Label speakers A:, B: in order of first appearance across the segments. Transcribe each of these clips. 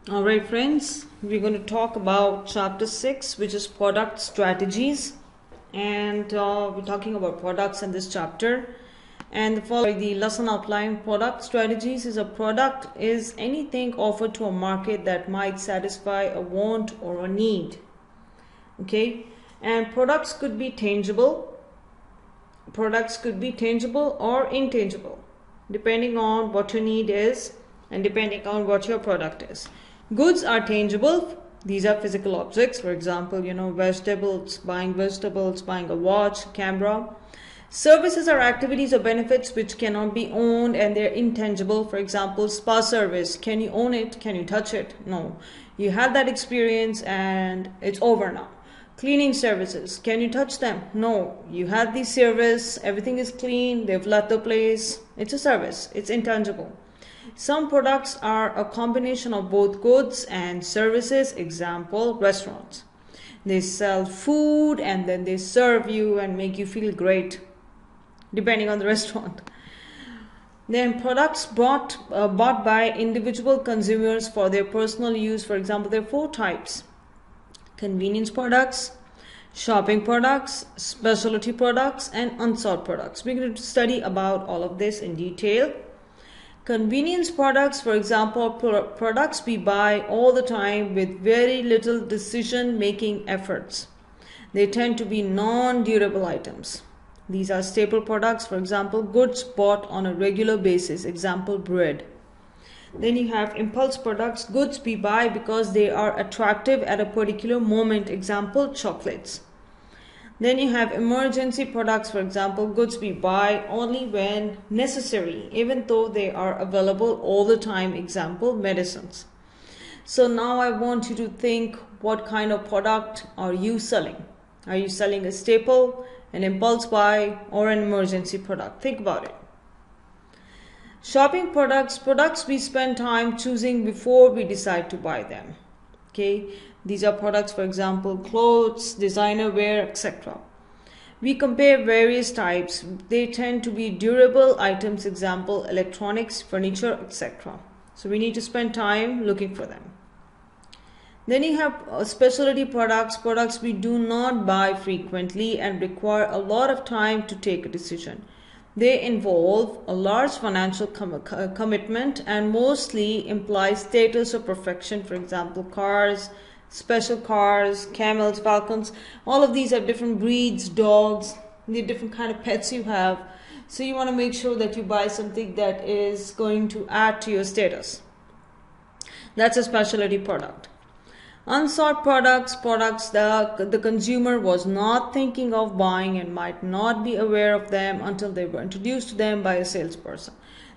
A: All right, friends, we're going to talk about chapter 6, which is product strategies. And we're talking about products in this chapter. And the lesson outline: product strategies is a product is anything offered to a market that might satisfy a want or a need. Okay, and products could be tangible. Products could be tangible or intangible, depending on what your need is and depending on what your product is. Goods are tangible. These are physical objects. For example, vegetables, buying a watch, camera. Services are activities or benefits which cannot be owned and they're intangible. For example, spa service. Can you own it? Can you touch it? No. You had that experience and it's over now. Cleaning services. Can you touch them? No. You had the service. Everything is clean. They've left the place. It's a service. It's intangible. Some products are a combination of both goods and services. Example, restaurants. They sell food and then they serve you and make you feel great, depending on the restaurant. Then products bought by individual consumers for their personal use. For example, there are 4 types: convenience products, shopping products, specialty products, and unsought products. We're going to study about all of this in detail. Convenience products, for example, products we buy all the time with very little decision-making efforts. They tend to be non-durable items. These are staple products, for example, goods bought on a regular basis. Example, bread. Then you have impulse products, goods we buy because they are attractive at a particular moment. Example, chocolates. Then you have emergency products, for example, goods we buy only when necessary, even though they are available all the time. Example, medicines. So now I want you to think, what kind of product are you selling? Are you selling a staple, an impulse buy, or an emergency product? Think about it. Shopping products, products we spend time choosing before we decide to buy them. Okay, these are products, for example, clothes, designer wear, etc. We compare various types. They tend to be durable items. Example, electronics, furniture, etc. So we need to spend time looking for them. Then you have specialty products, products we do not buy frequently and require a lot of time to take a decision. They involve a large financial commitment and mostly imply status or perfection. For example, cars, special cars, camels, falcons. All of these are different breeds, dogs, the different kind of pets you have. So you want to make sure that you buy something that is going to add to your status. That's a specialty product. Unsought products, products that the consumer was not thinking of buying and might not be aware of them until they were introduced to them by a salesperson.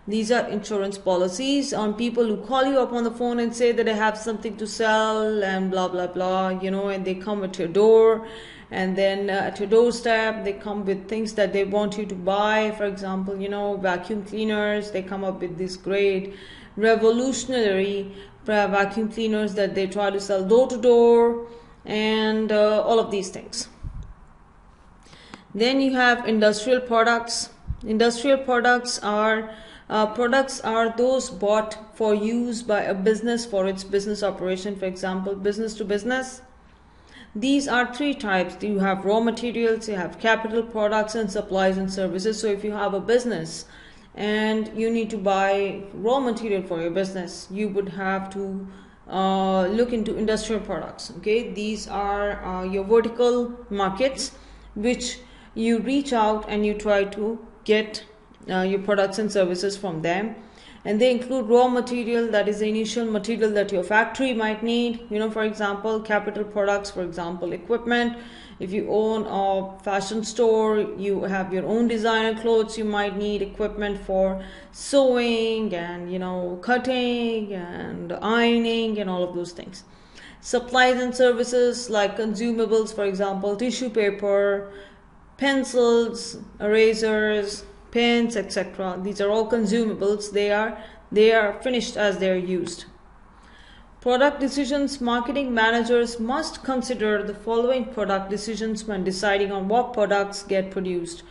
A: These are insurance policies on people who call you up on the phone and say that they have something to sell and blah blah blah, and they come at your door, and then at your doorstep they come with things that they want you to buy. For example, vacuum cleaners. They come up with this great revolutionary vacuum cleaners that they try to sell door to door, and all of these things. Then you have industrial products. Industrial products are those bought for use by a business for its business operation. For example, business to business. These are 3 types. You have raw materials, you have capital products, and supplies and services. So if you have a business and you need to buy raw material for your business, you would have to look into industrial products. Okay, these are your vertical markets which you reach out and you try to get your products and services from them. And they include raw material, that is the initial material that your factory might need. For example, capital products, for example, equipment. If you own a fashion store, you have your own designer clothes, you might need equipment for sewing and cutting and ironing and all of those things. Supplies and services like consumables, for example, tissue paper, pencils, erasers, pens, etc. These are all consumables. They are finished as they are used. Product decisions. Marketing managers must consider the following product decisions when deciding on what products get produced: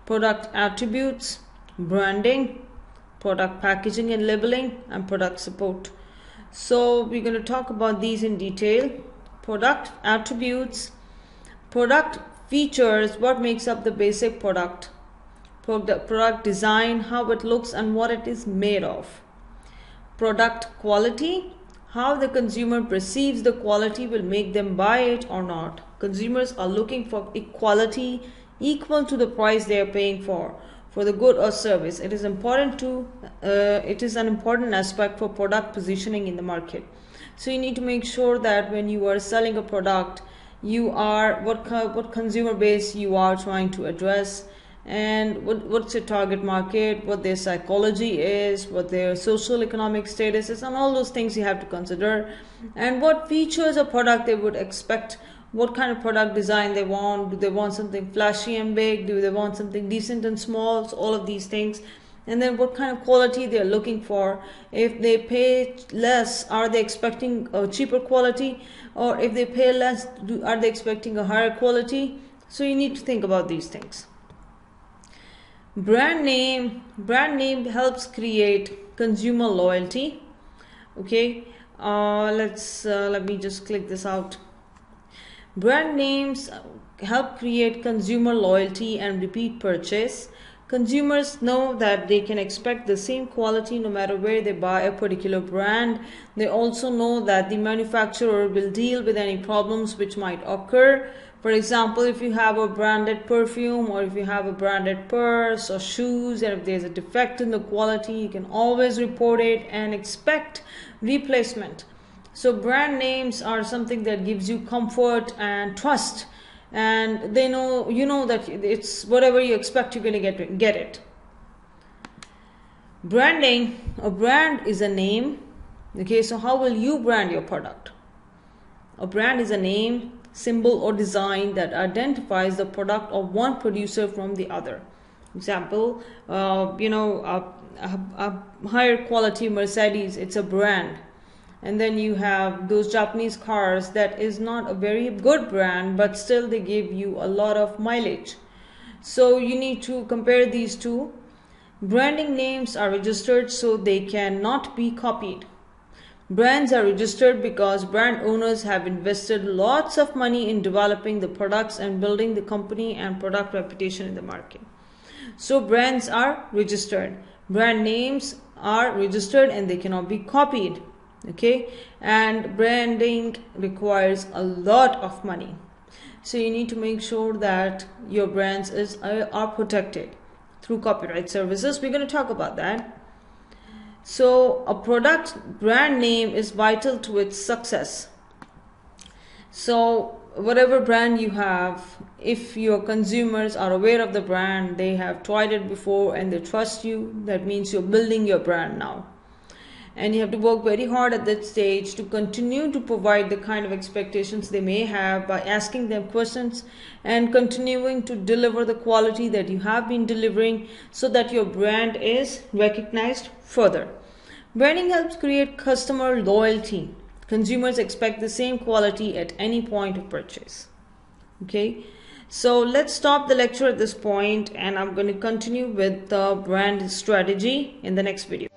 A: product attributes, branding, product packaging and labeling, and product support. So we're going to talk about these in detail. Product attributes, product features, what makes up the basic product, product design, how it looks and what it is made of. Product quality, how the consumer perceives the quality will make them buy it or not. Consumers are looking for equality equal to the price they are paying for the good or service. It is an important aspect for product positioning in the market. So you need to make sure that when you are selling a product, you are what consumer base you are trying to address, and what's your target market, what their psychology is, what their social economic status is, and all those things you have to consider, and what features of product they would expect, what kind of product design they want. Do they want something flashy and big? Do they want something decent and small? So all of these things. And then what kind of quality they're looking for. If they pay less, are they expecting a cheaper quality? Or if they pay less, are they expecting a higher quality? So you need to think about these things. Brand name helps create consumer loyalty. Okay, let me just click this out. Brand names help create consumer loyalty and repeat purchase. Consumers know that they can expect the same quality no matter where they buy a particular brand. They also know that the manufacturer will deal with any problems which might occur. For example, if you have a branded perfume, or if you have a branded purse or shoes, and if there's a defect in the quality, you can always report it and expect replacement. So brand names are something that gives you comfort and trust, and they know, you know, that it's whatever you expect, you're going to get it. Branding, a brand is a name. Okay, so how will you brand your product? A brand is a name, symbol or design that identifies the product of one producer from the other. Example, a higher quality Mercedes, it's a brand. And then you have those Japanese cars that is not a very good brand, but still they give you a lot of mileage. So you need to compare these two. Branding names are registered so they cannot be copied. Brands are registered because brand owners have invested lots of money in developing the products and building the company and product reputation in the market. So brands are registered. Brand names are registered and they cannot be copied. Okay, and branding requires a lot of money. So you need to make sure that your brands are protected through copyright services. We're going to talk about that. So a product brand name is vital to its success. So whatever brand you have, if your consumers are aware of the brand, they have tried it before and they trust you, that means you're building your brand now. And you have to work very hard at that stage to continue to provide the kind of expectations they may have by asking them questions and continuing to deliver the quality that you have been delivering so that your brand is recognized further. Branding helps create customer loyalty. Consumers expect the same quality at any point of purchase. Okay, so let's stop the lecture at this point, and I'm going to continue with the brand strategy in the next video.